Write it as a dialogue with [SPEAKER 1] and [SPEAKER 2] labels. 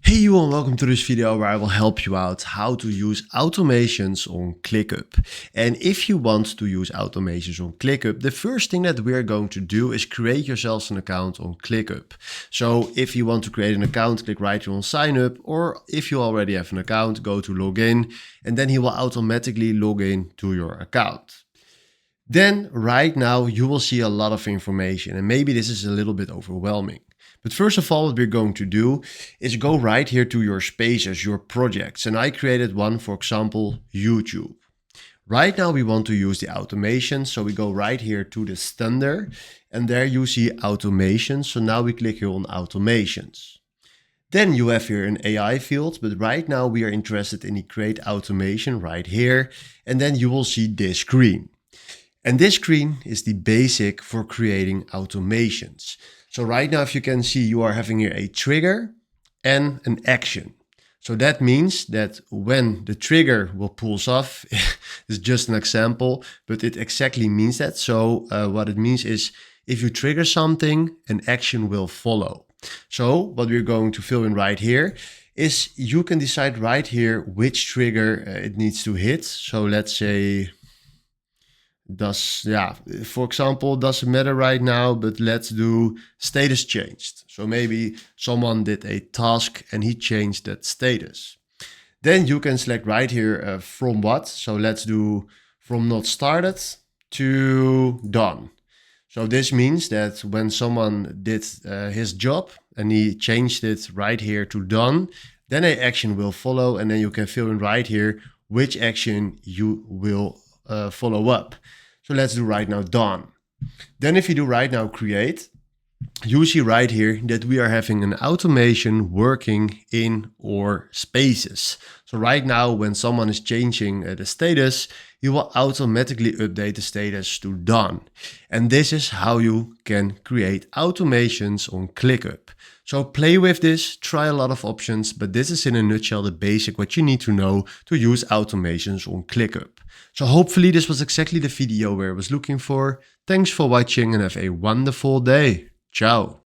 [SPEAKER 1] Hey you and welcome to this video where I will help you out how to use automations on ClickUp. And if you want to use automations on ClickUp, the first thing that we're going to do is create yourselves an account on ClickUp. So if you want to create an account, click right here on sign up, or if you already have an account, go to login, and then he will automatically log in to your account. Then right now you will see a lot of information and maybe this is a little bit overwhelming. But first of all, what we're going to do is go right here to your spaces, your projects. And I created one, for example, YouTube. Right now we want to use the automation. So we go right here to the standard and there you see automations. So now we click here on automations. Then you have here an AI field, but right now we are interested in the create automation right here. And then you will see this screen. And this screen is the basic for creating automations. So right now, if you can see, you are having here a trigger and an action. So that means that when the trigger will pulse off, it's just an example, but it exactly means that. So what it means is if you trigger something, an action will follow. So what we're going to fill in right here is you can decide right here which trigger it needs to hit. So let's say, for example, doesn't matter right now, but let's do status changed. So maybe someone did a task and he changed that status. Then you can select right here from what. So let's do from not started to done. So this means that when someone did his job and he changed it right here to done, then an action will follow and then you can fill in right here which action you will follow up. So let's do right now done. Then if you do right now create, you see right here that we are having an automation working in our spaces. So right now when someone is changing the status, you will automatically update the status to done. And this is how you can create automations on ClickUp. So play with this, try a lot of options, but this is in a nutshell the basic what you need to know to use automations on ClickUp. So hopefully this was exactly the video where I was looking for. Thanks for watching and have a wonderful day. Ciao.